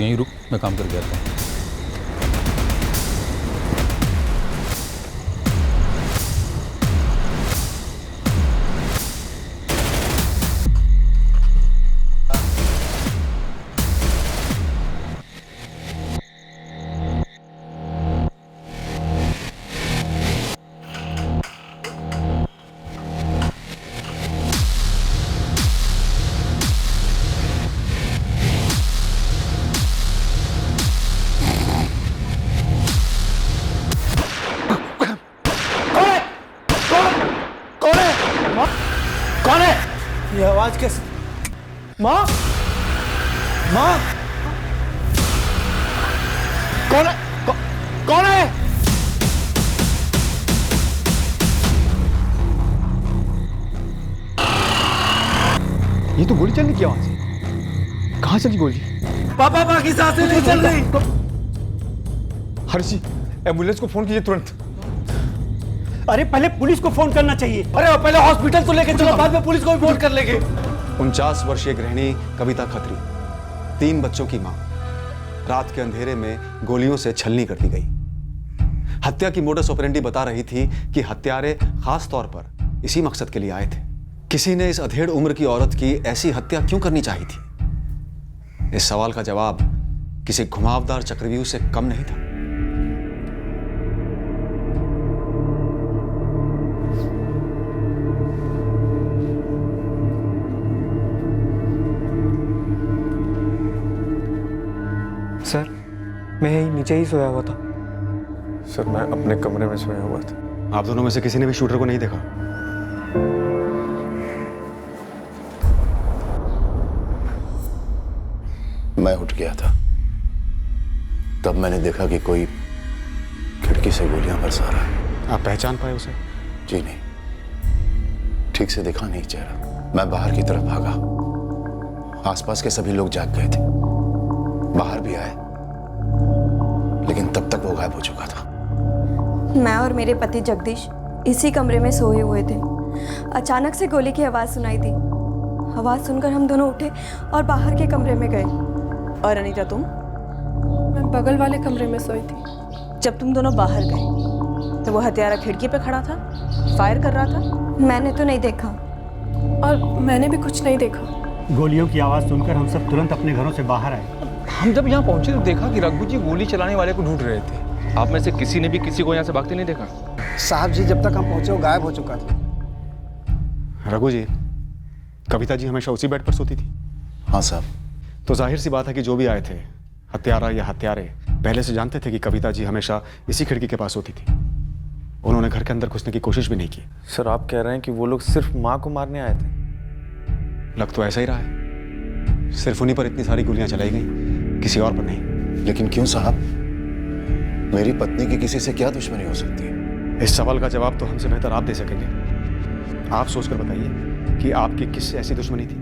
यहीं रुक, मैं काम करके आता हूँ। ये आवाज कैसे? माँ, माँ, कौन है? कौन है? ये तो गोली चलने की आवाज है। कहाँ चली गोली? पापा की सांसें नहीं चल रही। हर्षी, एम्बुलेंस को फोन कीजिए तुरंत। अरे पहले पुलिस को फोन करना चाहिए। अरे पहले हॉस्पिटल तो लेके चलो, बाद में पुलिस को भी फोन कर लेंगे। 49 वर्षीय गृहिणी कविता खत्री, 3 बच्चों की मां, रात के अंधेरे में गोलियों से छलनी कर दी गई। हत्या की मोडस ऑपरेंडी बता रही थी कि हत्यारे खास तौर पर इसी मकसद के लिए आए थे। किसी ने इस अधेड़ उम्र की औरत की ऐसी हत्या क्यों करनी चाहिए थी? इस सवाल का जवाब किसी घुमावदार चक्रव्यूह से कम नहीं था। सर, मैं यही नीचे ही सोया हुआ था। सर, मैं अपने कमरे में सोया हुआ था। आप दोनों में से किसी ने भी शूटर को नहीं देखा? मैं उठ गया था, तब मैंने देखा कि कोई खिड़की से गोलियां बरसा रहा है। आप पहचान पाए उसे? जी नहीं, ठीक से दिखा नहीं चेहरा। मैं बाहर की तरफ भागा। आसपास के सभी लोग जाग गए थे, बाहर भी आए, लेकिन तब तक वो गायब हो चुका था। मैं और मेरे पति जगदीश इसी कमरे में सोए हुए थे। अचानक से गोली की आवाज़ सुनाई दी। आवाज़ सुनकर हम दोनों उठे और बाहर के कमरे में गए। और अनीता, तुम? मैं बगल वाले कमरे में सोई थी। जब तुम दोनों बाहर गए तो वो हत्यारा खिड़की पे खड़ा था, फायर कर रहा था? मैंने तो नहीं देखा। और मैंने भी कुछ नहीं देखा। गोलियों की आवाज सुनकर हम सब तुरंत अपने घरों से बाहर आए। हम जब यहाँ पहुंचे तो देखा कि रघु जी गोली चलाने वाले को ढूंढ रहे थे। आप में से किसी ने भी किसी को यहाँ से भागते नहीं देखा? साहब जी, जब तक हम पहुंचे वो गायब हो चुका था। रघु जी, कविता जी हमेशा उसी बेड पर सोती थी? हाँ साहब। तो जाहिर सी बात है कि जो भी आए थे, हत्यारा या हत्यारे, पहले से जानते थे कि कविता जी हमेशा इसी खिड़की के पास होती थी। उन्होंने घर के अंदर घुसने की कोशिश भी नहीं की। सर, आप कह रहे हैं कि वो लोग सिर्फ माँ को मारने आए थे? लग तो ऐसा ही रहा है। सिर्फ उन्हीं पर इतनी सारी गोलियां चलाई गई, किसी और पर नहीं। लेकिन क्यों साहब? मेरी पत्नी की किसी से क्या दुश्मनी हो सकती है? इस सवाल का जवाब तो हमसे बेहतर आप दे सकेंगे। आप सोचकर बताइए कि आपकी किससे ऐसी दुश्मनी थी?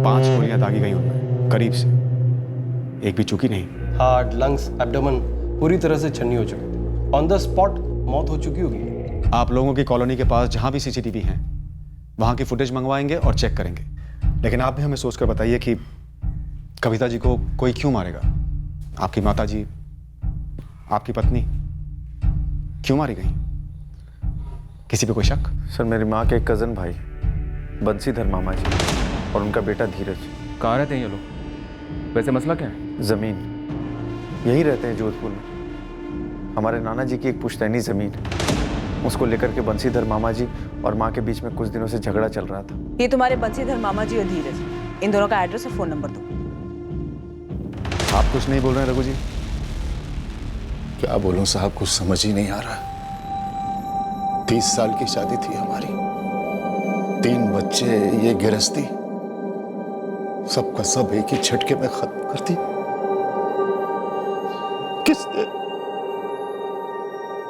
5 गोलियां दागी गई उनमें, करीब से, एक भी चूकी नहीं। हार्ट, लंग्स, एब्डोमेन पूरी तरह से छन्नी हो चुके थे। ऑन द स्पॉट मौत हो चुकी होगी। आप लोगों की कॉलोनी के पास जहां भी सीसीटीवी हैं, वहां की फुटेज मंगवाएंगे और चेक करेंगे। लेकिन आप भी हमें सोचकर बताइए कि कविता जी को कोई क्यों मारेगा? आपकी माता जी, आपकी पत्नी क्यों मारी गई? किसी पे कोई शक? सर, मेरी माँ के एक कज़न भाई बंसीधर मामा जी और उनका बेटा धीरज। कहाँ रहते हैं ये लोग? वैसे मसला क्या है? ज़मीन, यहीं रहते हैं जोधपुर में। हमारे नाना जी की एक पुश्तैनी ज़मीन है, उसको लेकर के बंसीधर मामा जी और माँ के बीच में कुछ दिनों से झगड़ा चल रहा था। ये तुम्हारे बंसीधर मामा जी और धीरज, इन दोनों का एड्रेस और फोन नंबर दो। आप कुछ नहीं बोल रहे हैं रघु जी? क्या बोलूं साहब, कुछ समझ ही नहीं आ रहा। 30 साल की शादी थी हमारी, 3 बच्चे, ये गिरस्ती, सबका सब एक ही झटके में खत्म कर दी। किसने?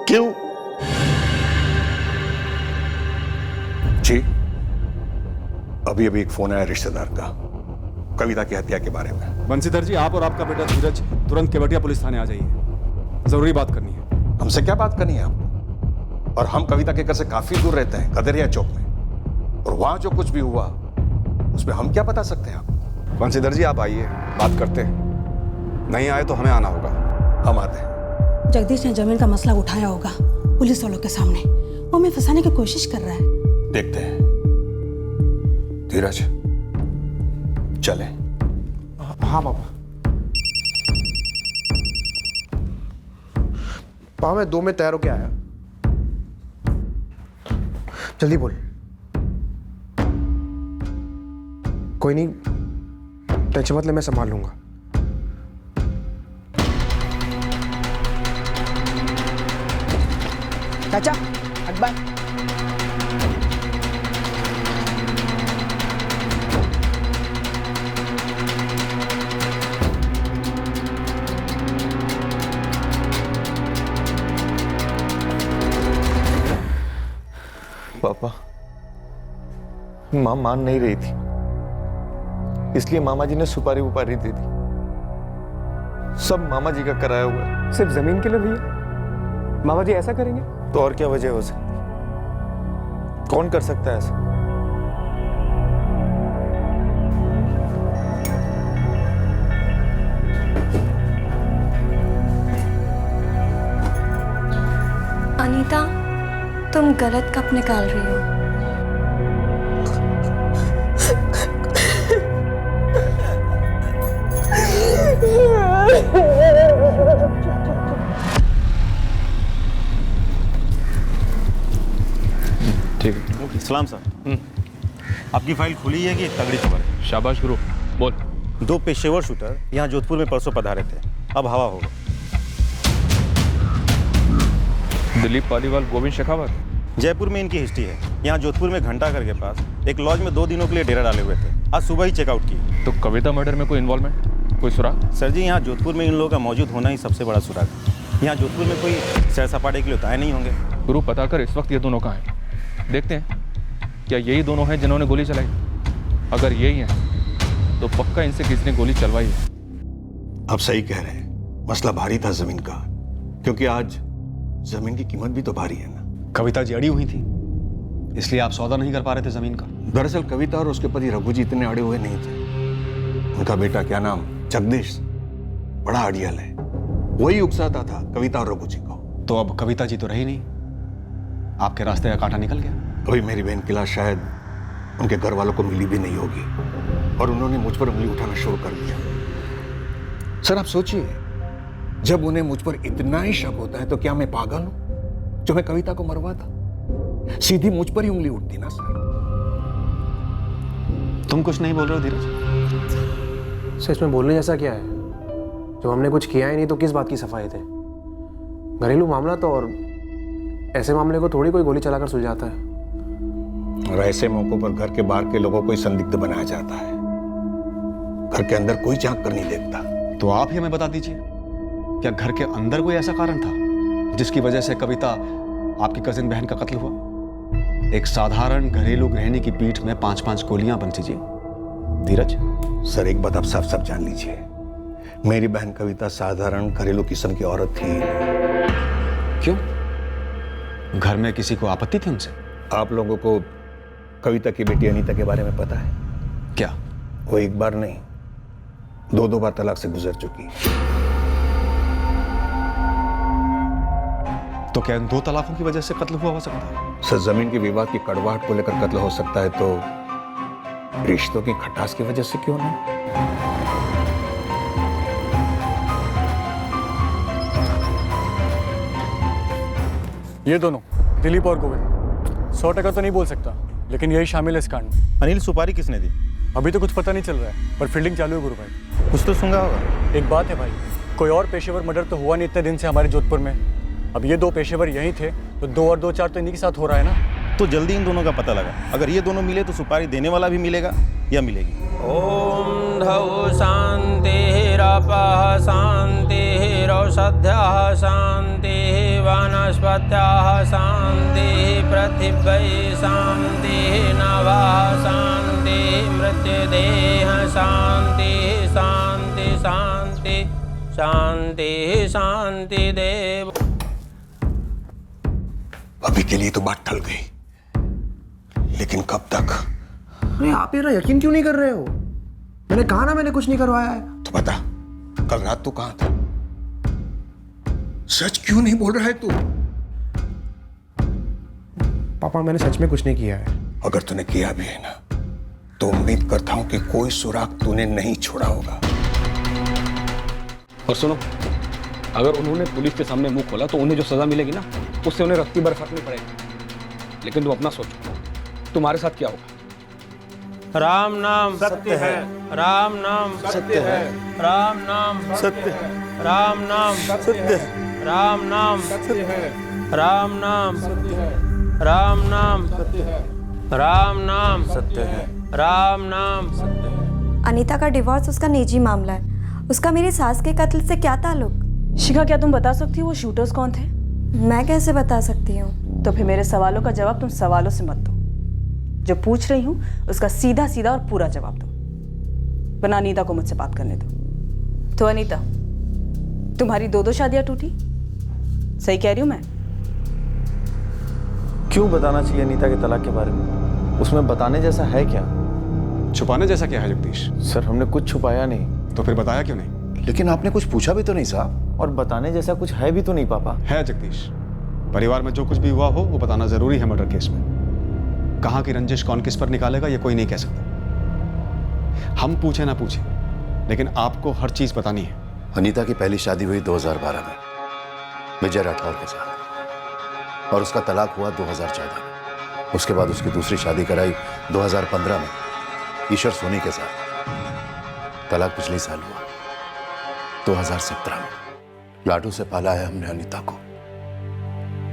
क्यों? जी, अभी अभी एक फोन आया रिश्तेदार का, कविता की हत्या के बारे में। बंसीधर जी, आप और आपका बेटा धीरज तुरंत केवटिया पुलिस थाने आ जाइए, जरूरी बात करनी है। हमसे क्या बात करनी है आपको? और हम कविता के घर से काफी दूर रहते हैं, कदरिया चौक में, और वहां जो कुछ भी हुआ उसमें हम क्या बता सकते हैं? आप बंसीधर जी, आप आइए, बात करते हैं। नहीं आए तो हमें आना होगा। हम आते हैं। जगदीश ने जमीन का मसला उठाया होगा पुलिस वालों के सामने। वो हमें फंसाने की कोशिश कर रहा है। देखते हैं। धीरज, चले। हाँ पापा। पापा मैं 2 में तैयार होके आया। जल्दी बोल। कोई नहीं, टेंशन मत ले, मैं संभाल लूंगा। चाचा अकबर, पापा, माँ मान नहीं रही थी, इसलिए मामा जी ने सुपारी उपारी दे दी। सब मामा जी का कराया हुआ है। सिर्फ जमीन के लिए भैया? मामा जी ऐसा करेंगे? तो और क्या वजह हो सकती? कौन कर सकता है ऐसा? अनीता, तुम गलत कप निकाल रही हो। ठीक है। सलाम सर। आपकी फाइल खुली है कि एक तगड़ी खबर है? शाबाश गुरु, बोल। 2 पेशेवर शूटर यहाँ जोधपुर में परसों पधारे थे, अब हवा होगा। दिलीप पालीवाल, गोविंद शेखावत। जयपुर में इनकी हिस्ट्री है। यहाँ जोधपुर में घंटाघर के पास एक लॉज में 2 दिनों के लिए डेरा डाले हुए थे। आज सुबह ही चेकआउट किए। तो कविता मर्डर में कोई इन्वॉल्वमेंट, कोई सुराग? सर जी, यहाँ जोधपुर में इन लोगों का मौजूद होना ही सबसे बड़ा सुराग है। यहाँ जोधपुर में कोई सैर सपाटे के लिए उतारे नहीं होंगे। गुरु, पता कर इस वक्त ये दोनों कहाँ हैं। देखते हैं क्या यही दोनों हैं जिन्होंने गोली चलाई। अगर यही हैं तो पक्का इनसे किसी ने गोली चलवाई है। आप सही कह रहे हैं, मसला भारी था जमीन का, क्योंकि आज जमीन की कीमत भी तो भारी है ना। कविता जी अड़ी हुई थी, इसलिए आप सौदा नहीं कर पा रहे थे जमीन का। दरअसल कविता और उसके पति रघु जी इतने अड़े हुए नहीं थे। उनका बेटा, क्या नाम, जगदीश, बड़ा अड़ियल है। वही उकसाता था कविता और रघु जी को। तो अब कविता जी तो रही नहीं, आपके रास्ते का कांटा निकल गया। अभी मेरी बहन की लाश शायद उनके घर वालों को मिली भी नहीं होगी और उन्होंने मुझ पर उंगली उठाना शुरू कर दिया। सर आप सोचिए, जब उन्हें मुझ पर इतना ही शक होता है तो क्या मैं पागल हूं जो मैं कविता को मरवाता? सीधी मुझ पर ही उंगली उठती ना सर। तुम कुछ नहीं बोल रहे हो धीरज? सर इसमें बोलने जैसा क्या है? जब हमने कुछ किया ही नहीं तो किस बात की सफाई थे? घरेलू मामला तो, और ऐसे मामले को थोड़ी कोई गोली चलाकर सुलझाता है। और ऐसे मौकों पर घर के बाहर के लोगों को ही संदिग्ध बनाया जाता है, घर के अंदर कोई झांक कर नहीं देखता। तो आप ही हमें बता दीजिए, क्या घर के अंदर कोई ऐसा कारण था जिसकी वजह से कविता, आपकी कजिन बहन का कत्ल हुआ? एक साधारण घरेलू गृहिणी की पीठ में 5-5 गोलियां बनती जी। धीरज सर, एक बात आप साफ साफ जान लीजिए, मेरी बहन कविता साधारण घरेलू किस्म की औरत थी। क्यों? घर में किसी को आपत्ति थी उनसे? आप लोगों को कविता की बेटी अनीता के बारे में पता है क्या? वो एक बार नहीं, 2 बार तलाक से गुजर चुकी। तो क्या इन 2 तलाकों की वजह से कत्ल हुआ हो सकता है? सर, जमीन के विवाद की कड़वाहट को लेकर कत्ल हो सकता है, तो रिश्तों की खटास की वजह से क्यों नहीं? ये दोनों, दिलीप और गोविंद, 100% तो नहीं बोल सकता, लेकिन यही शामिल है इस कांड में। अनिल, सुपारी किसने दी? अभी तो कुछ पता नहीं चल रहा है, पर फील्डिंग चालू है गुरु भाई। कुछ तो सूंघा होगा। एक बात है भाई, कोई और पेशेवर मर्डर तो हुआ नहीं इतने दिन से हमारे जोधपुर में। अब ये 2 पेशेवर यहीं थे, तो 2 और 2 4 तो इन्हीं के साथ हो रहा है ना। तो जल्दी इन दोनों का पता लगा। अगर ये दोनों मिले तो सुपारी देने वाला भी मिलेगा या मिलेगी। ओम धौ शांतिरपः शांतिरौषध्यः शांतिः वनस्पतयः शांतिः पृथिव्यै शांतिः नभः शांतिः मृत्युदेह शांतिः शांति शांति शांति शांति देव। अभी के लिए तो बात टल गई, लेकिन कब तक? अरे आप मेरा यकीन क्यों नहीं कर रहे हो? मैंने कहा ना मैंने कुछ नहीं करवाया है। तो बता, कल रात तो कहां था? सच क्यों नहीं बोल रहा है तू? पापा मैंने सच में कुछ नहीं किया है। अगर तूने किया भी है ना, तो उम्मीद करता हूं कि कोई सुराग तूने नहीं छोड़ा होगा। और सुनो, अगर उन्होंने पुलिस के सामने मुंह खोला तो उन्हें जो सजा मिलेगी ना, उससे उन्हें रत्ती भर फर्क नहीं पड़ेगा। लेकिन तुम अपना सोचो, तुम्हारे साथ क्या होगा? राम नाम सत्य है, राम नाम सत्य है, राम नाम सत्य है, राम नाम सत्य है, राम नाम सत्य है, राम नाम सत्य है, राम नाम सत्य है, राम नाम सत्य है, राम नाम सत्य है। अनीता का डिवोर्स उसका निजी मामला है, उसका मेरी सास के कत्ल से क्या ताल्लुक? शिखा, क्या तुम बता सकती हो वो शूटर्स कौन थे? मैं कैसे बता सकती हूँ? तो फिर मेरे सवालों का जवाब तुम सवालों से मत दो। जो पूछ रही हूँ उसका सीधा सीधा और पूरा जवाब दो, वरना अनीता को मुझसे बात करने दो। तो अनीता, तुम्हारी 2 शादियां टूटी, सही कह रही हूँ मैं? क्यों बताना चाहिए अनीता के तलाक के बारे में? उसमें बताने जैसा है क्या? छुपाने जैसा क्या है जगदीश? सर, हमने कुछ छुपाया नहीं। तो फिर बताया क्यों नहीं? लेकिन आपने कुछ पूछा भी तो नहीं साहब। और बताने जैसा कुछ है भी तो नहीं पापा। है जगदीश, परिवार में जो कुछ भी हुआ हो वो बताना जरूरी है मर्डर केस में। कहां की रंजिश कौन किस पर निकालेगा ये कोई नहीं कह सकता। हम पूछे ना पूछे, लेकिन आपको हर चीज बतानी है। अनीता की पहली शादी हुई 2012 में विजय राठौर के साथ, और उसका तलाक हुआ 2014 में। उसके बाद उसकी दूसरी शादी कराई 2015 में ईश्वर सोनी के साथ। तलाक पिछले साल हुआ 2017 में। लाडू से पाला है हमने अनीता को।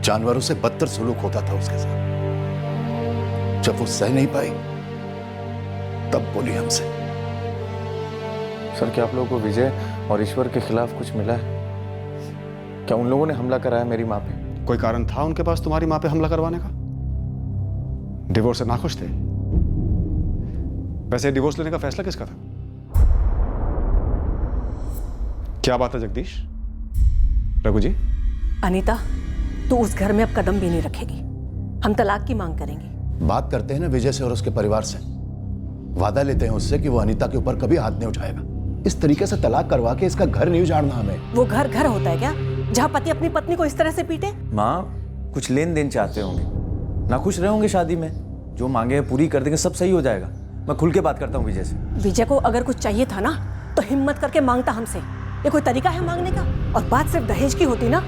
जानवरों से बदतर सलूक होता था उसके साथ। जब वो सह नहीं पाई तब बोली हमसे। सर, क्या आप लोगों को विजय और ईश्वर के खिलाफ कुछ मिला है? क्या उन लोगों ने हमला कराया मेरी माँ पे? कोई कारण था उनके पास तुम्हारी माँ पे हमला करवाने का? डिवोर्स से नाखुश थे? वैसे डिवोर्स लेने का फैसला किसका था? क्या बात है जगदीश? रघु जी, अनीता, तू उस घर में अब कदम भी नहीं रखेगी। हम तलाक की मांग करेंगे। बात करते हैं ना विजय से और उसके परिवार से। वादा लेते हैं उससे कि वो अनीता के ऊपर कभी हाथ नहीं उठाएगा। इस तरीके से तलाक करवा के इसका घर नहीं उजाड़ना हमें। वो घर घर होता है क्या, जहाँ पति अपनी पत्नी को इस तरह से पीटे? माँ, कुछ लेन देन चाहते होंगे, ना खुश रहे होंगे शादी में। जो मांगे पूरी कर देंगे, सब सही हो जाएगा। मैं खुल के बात करता हूँ विजय से। विजय को अगर कुछ चाहिए था ना, तो हिम्मत करके मांगता हमसे। ये कोई तरीका है मांगने का? और बात सिर्फ दहेज की होती ना,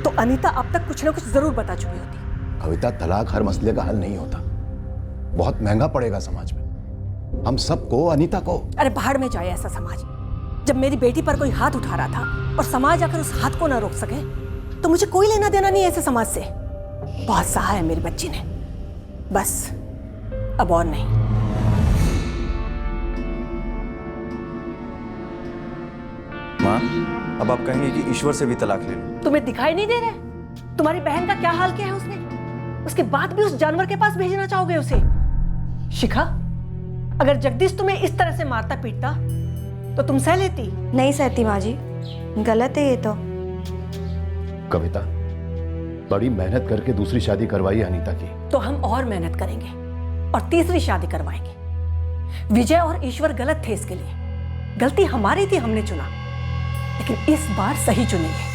तो अनीता अब तक कुछ ना कुछ जरूर बता चुकी होती। कविता, तलाक हर मसले का हल नहीं होता। बहुत महंगा पड़ेगा समाज में, हम सबको, अनीता को। अरे बाहर में जाए ऐसा समाज। जब मेरी बेटी पर कोई हाथ उठा रहा था और समाज आकर उस हाथ को ना रोक सके, तो मुझे कोई लेना देना नहीं ऐसे समाज से। बहुत सहा है मेरी बच्ची ने, बस अब और नहीं। माँ, अब आप कहेंगे कि ईश्वर से भी तलाक ले लो। तुम्हें दिखाई नहीं दे रहा? तुम्हारी बहन का क्या हाल किया है उसने? उसके बाद भी उस जानवर के पास भेजना चाहोगे उसे? शिखा, अगर जगदीश तुम्हें इस तरह से मारता पीटता तो तुम सह लेती? नहीं सहती माँ जी, गलत है ये तो। कविता, बड़ी मेहनत करके दूसरी शादी करवाई अनीता की। तो हम और मेहनत करेंगे और तीसरी शादी करवाएंगे। विजय और ईश्वर गलत थे इसके लिए। गलती हमारी थी, हमने चुना, लेकिन इस बार सही चुनेंगे।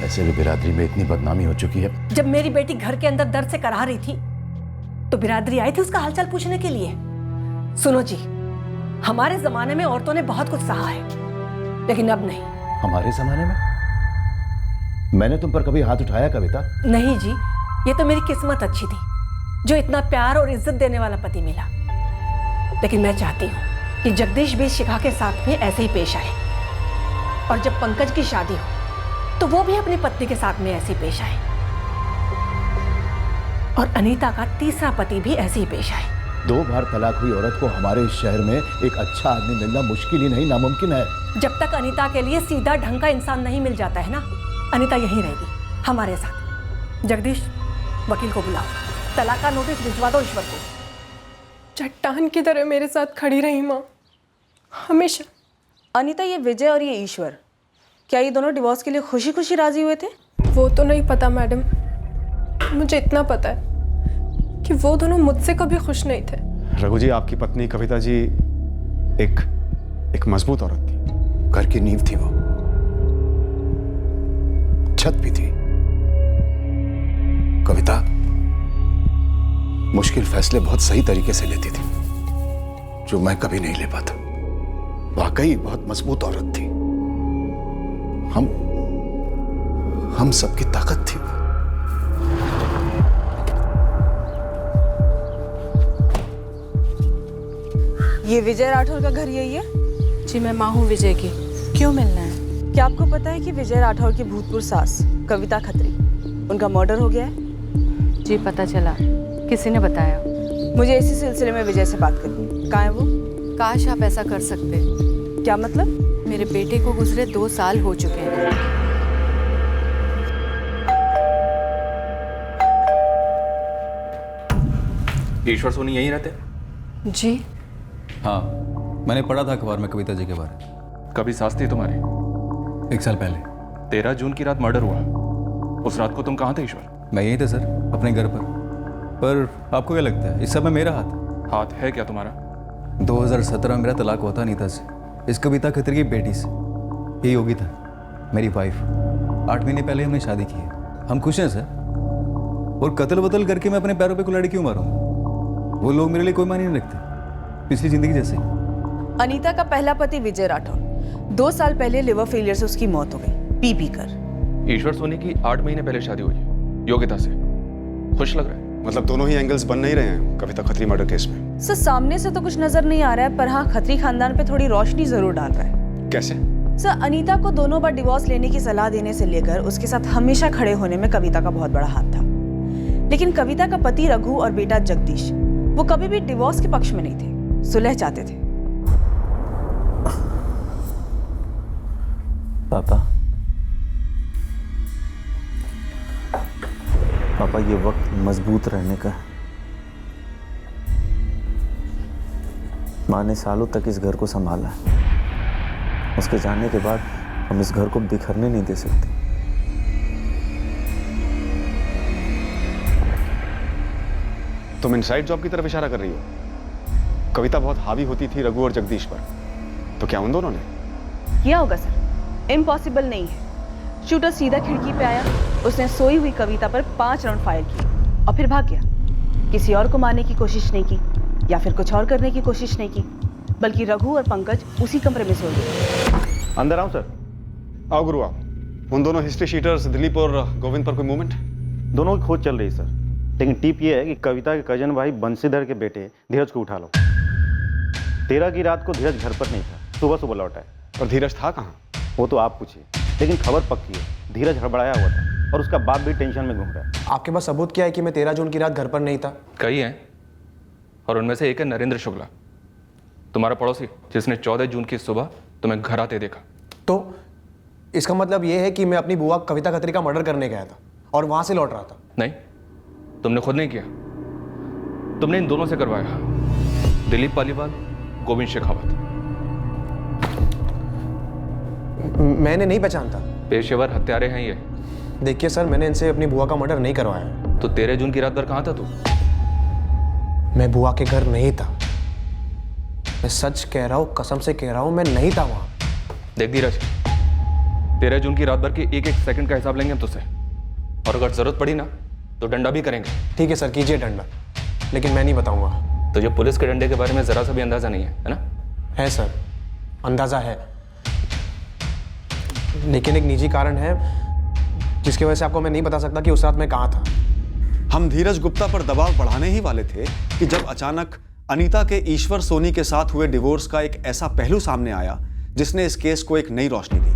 ऐसे भी बिरादरी में इतनी बदनामी हो चुकी है। जब मेरी बेटी घर के अंदर दर्द से कराह रही थी तो बिरादरी आई थी उसका हालचाल पूछने के लिए। सुनो जी, हमारे जमाने में औरतों ने बहुत कुछ सहा है, लेकिन अब नहीं। हमारे जमाने में मैंने तुम पर कभी हाथ उठाया कविता? नहीं जी, ये तो मेरी किस्मत अच्छी थी जो इतना प्यार और इज्जत देने वाला पति मिला। लेकिन मैं चाहती हूँ कि जगदीश भी शिखा के साथ में ऐसे ही पेश आए, और जब पंकज की शादी हो तो वो भी अपनी पत्नी के साथ में ऐसे ही पेश आए, और अनीता का तीसरा पति भी ऐसे ही पेश आए। 2 बार तलाक हुई औरत को हमारे इस शहर में एक अच्छा आदमी मिलना मुश्किल ही नहीं, नामुमकिन है। जब तक अनीता के लिए सीधा ढंग का इंसान नहीं मिल जाता है ना, अनीता यहीं रहेगी हमारे साथ। जगदीश, वकील को बुलाओ, तलाक का नोटिस भिजवा दो ईश्वर को। चट्टान की तरह मेरे साथ खड़ी रही माँ, हमेशा। अनीता, ये विजय और ये ईश्वर, क्या ये दोनों डिवोर्स के लिए खुशी खुशी राजी हुए थे? वो तो नहीं पता मैडम, मुझे इतना पता है कि वो दोनों मुझसे कभी खुश नहीं थे। रघु जी, आपकी पत्नी कविता जी एक मजबूत औरत थी। घर की नींव थी वो, छत भी थी। कविता मुश्किल फैसले बहुत सही तरीके से लेती थी, जो मैं कभी नहीं ले पाता। वाकई बहुत मजबूत औरत थी। हम सबकी ताकत थी वो। ये विजय राठौर का घर यही है? जी मैं माँ हूँ विजय की। क्यों मिलना है? क्या आपको पता है कि विजय राठौर की भूतपूर्व सास कविता खत्री, उनका मर्डर हो गया है? जी पता चला। किसी ने बताया? मुझे इसी सिलसिले में विजय से बात करनी। कहाँ है वो? काश आप ऐसा कर सकते। क्या मतलब? मेरे बेटे को गुजरे 2 साल हो चुके हैं। ईश्वर सोनी यहीं रहते? जी हाँ, मैंने पढ़ा था अखबार में कविता जी के बारे में। कभी सास थी तुम्हारी? 1 साल पहले। 13 जून की रात मर्डर हुआ। उस रात को तुम कहाँ थे ईश्वर? मैं यहीं था सर, अपने घर पर आपको क्या लगता है इस सब में मेरा हाथ है क्या तुम्हारा? 2017 में मेरा तलाक हुआ था अनीता से, इस कविता खत्री की बेटी से। ये योगी था मेरी वाइफ। 8 महीने पहले हमने शादी की है। हम खुश हैं सर। और कत्ल वतल करके मैं अपने पैरों पे कुल्हाड़ी क्यों मारूंगा? वो लोग मेरे लिए कोई मायने नहीं रखते, पिछली जिंदगी जैसे। अनीता का पहला पति विजय राठौर 2 साल पहले लिवर फेलियर से उसकी मौत हो गई, पी कर। ईश्वर सोनी की 8 महीने पहले शादी हुई है योगिता से। खुश लग रहा है? मतलब दोनों ही एंगल्स बन नहीं रहे हैं कविता खत्री मर्डर केस में। सर सामने से तो कुछ नजर नहीं आ रहा है, पर हाँ खत्री खानदान पे थोड़ी रोशनी जरूर डाल रहा है। कैसे? सर अनीता को दोनों बार डिवोर्स लेने की सलाह देने से लेकर उसके साथ हमेशा खड़े होने में कविता का बहुत बड़ा हाथ था। लेकिन कविता का पति रघु और बेटा जगदीश वो कभी भी डिवोर्स के पक्ष में नहीं थे, सुलह चाहते थे। पापा ये वक्त मजबूत रहने का है। माँ ने सालों तक इस घर को संभाला है। उसके जाने के बाद हम इस घर को बिखरने नहीं दे सकते। तुम इनसाइड जॉब की तरफ इशारा कर रही हो? कविता बहुत हावी होती थी रघु और जगदीश पर, तो क्या उन दोनों ने किया होगा? सर इम्पॉसिबल नहीं है। शूटर सीधा खिड़की पे आया, उसने सोई हुई कविता पर 5 राउंड फायर किए और फिर भाग गया। किसी और को मारने की कोशिश नहीं की या फिर कुछ और करने की कोशिश नहीं की, बल्कि रघु और पंकज उसी कमरे में सो गए। अंदर आओ सर। आओ गुरु आओ। उन दोनों हिस्ट्री शीटर्स दिलीप और गोविंद पर कोई मूवमेंट? दोनों की खोज चल रही सर, लेकिन टिप ये है कि कविता के कजन भाई बंशीधर के बेटे धीरज को उठा लो। 13 की रात को धीरज घर पर नहीं था, सुबह सुबह लौटा है। और धीरज था कहाँ? वो तो आप पूछिए, लेकिन खबर पक्की है धीरज हड़बड़ाया हुआ था और उसका बाप भी टेंशन में घूम रहा है। आपके पास सबूत क्या है कि मैं 13 जून की रात घर पर नहीं था? कई हैं, और उनमें से एक है नरेंद्र शुक्ला, तुम्हारा पड़ोसी, जिसने 14 जून की सुबह तुम्हें घर आते देखा। तो इसका मतलब यह है कि मैं अपनी बुआ कविता खत्री का मर्डर करने गया था और वहां से लौट रहा था? नहीं, तुमने खुद नहीं किया, तुमने इन दोनों से करवाया। दिलीप पालीवाल, गोविंद शेखावत। मैंने नहीं पहचानता। पेशेवर हत्यारे हैं ये। देखिए सर, मैंने इनसे अपनी बुआ का मर्डर नहीं करवाया। तो 13 जून की रात भर कहाँ था तू? मैं बुआ के घर नहीं था। मैं सच कह रहा हूँ, कसम से कह रहा हूँ, मैं नहीं था वहां। देख धीरज, 13 जून की रात भर के एक सेकंड का हिसाब लेंगे हम तुझसे, और अगर जरूरत पड़ी ना तो डंडा भी करेंगे। ठीक है सर, कीजिए डंडा, लेकिन मैं नहीं बताऊंगा। तुझे पुलिस के डंडे के बारे में जरा सा भी अंदाजा नहीं है ना? है सर, अंदाजा है, लेकिन एक निजी कारण है जिसकी वजह से आपको मैं नहीं बता सकता कि उस रात मैं कहाँ था। हम धीरज गुप्ता पर दबाव बढ़ाने ही वाले थे कि जब अचानक अनीता के ईश्वर सोनी के साथ हुए डिवोर्स का एक ऐसा पहलू सामने आया जिसने इस केस को एक नई रोशनी दी।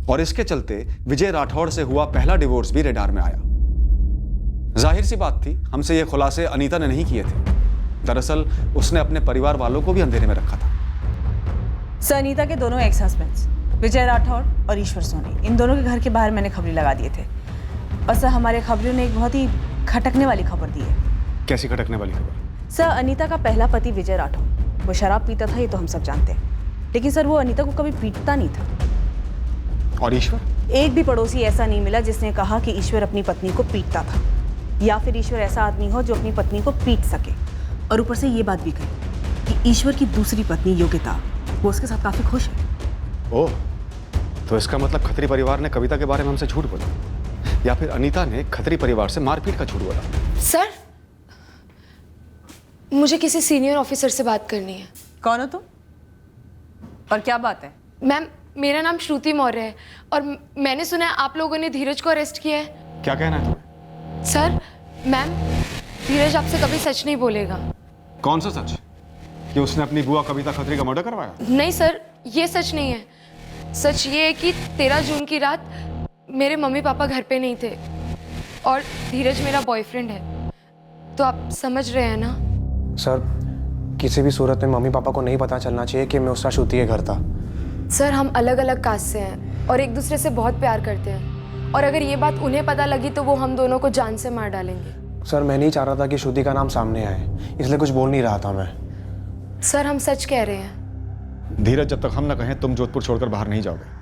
और इसके चलते विजय राठौड़ से हुआ पहला डिवोर्स भी रेडार में आया। जाहिर सी बात थी, हमसे ये खुलासे अनीता ने नहीं किए थे। दरअसल उसने अपने परिवार वालों को भी अंधेरे में रखा था। सर अनीता के दोनों एक्स हस्बैंड्स विजय राठौड़ और ईश्वर सोनी, इन दोनों के घर के बाहर मैंने खबरें लगा दिए थे। और सर हमारे खबरों ने एक बहुत ही खटकने वाली खबर दी है। कैसी खटकने वाली खबर? सर अनीता का पहला पति विजय राठौड़, वो शराब पीता था, ये तो हम सब जानते हैं, लेकिन सर वो अनीता को कभी पीटता नहीं था। और ईश्वर? एक भी पड़ोसी ऐसा नहीं मिला जिसने कहा कि ईश्वर अपनी पत्नी को पीटता था, या फिर ईश्वर ऐसा आदमी हो जो अपनी पत्नी को पीट सके। और ऊपर से ये बात भी कही कि ईश्वर की दूसरी पत्नी योगिता वो उसके साथ काफी खुश है। ओह, तो इसका मतलब खत्री परिवार ने कविता के बारे में हमसे झूठ बोला, या फिर अनीता ने खत्री परिवार से मारपीट का झूठ बोला। सर, मुझे किसी सीनियर ऑफिसर से बात करनी है। कौन हो तुम और क्या बात है? मैम, मेरा नाम श्रुति मौर्य है और मैंने सुना है आप लोगों ने धीरज को अरेस्ट किया है। क्या कहना है तुम्हें? सर, मैम, धीरज आपसे कभी सच नहीं बोलेगा। कौन सा सच? कि उसने अपनी बुआ कविता खत्री का मर्डर करवाया? नहीं सर, ये सच नहीं है। सच ये है कि 13 जून की रात मेरे मम्मी पापा घर पे नहीं थे और धीरज मेरा बॉयफ्रेंड है, तो आप समझ रहे हैं ना? सर, किसी भी सूरत में मम्मी पापा को नहीं पता चलना चाहिए कि मैं उसका श्रुति के घर था। सर, हम अलग अलग कास्ट से हैं और एक दूसरे से बहुत प्यार करते हैं, और अगर ये बात उन्हें पता लगी तो वो हम दोनों को जान से मार डालेंगे। सर, मैं नहीं चाह रहा था कि श्रुति का नाम सामने आए, इसलिए कुछ बोल नहीं रहा था मैं। सर, हम सच कह रहे हैं। धीरज, जब तक हम ना कहें तुम जोधपुर छोड़कर बाहर नहीं जाओगे।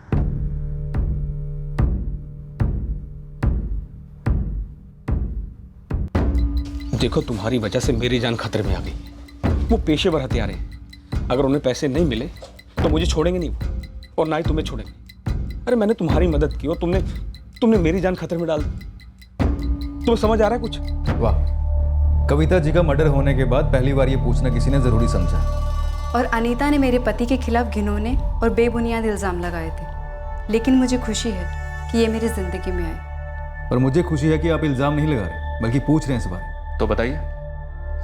देखो, तुम्हारी वजह से मेरी जान खतरे में आ गई। वो पेशेवर हथियार हैं, अगर उन्हें पैसे नहीं मिले तो मुझे छोड़ेंगे नहीं और ना ही तुम्हें छोड़ेंगे। अरे मैंने तुम्हारी मदद की और तुमने मेरी जान खतरे में डाल दी। तुम्हें समझ आ रहा है कुछ? वाह, कविता जी का मर्डर होने के बाद पहली बार ये पूछना किसी ने जरूरी समझा। और अनीता ने मेरे पति के खिलाफ घिनौने और बेबुनियाद इल्ज़ाम लगाए थे, लेकिन मुझे खुशी है कि ये मेरी ज़िंदगी में आए। और मुझे खुशी है कि आप इल्ज़ाम नहीं लगा रहे बल्कि पूछ रहे हैं इस बारे। तो बताइए,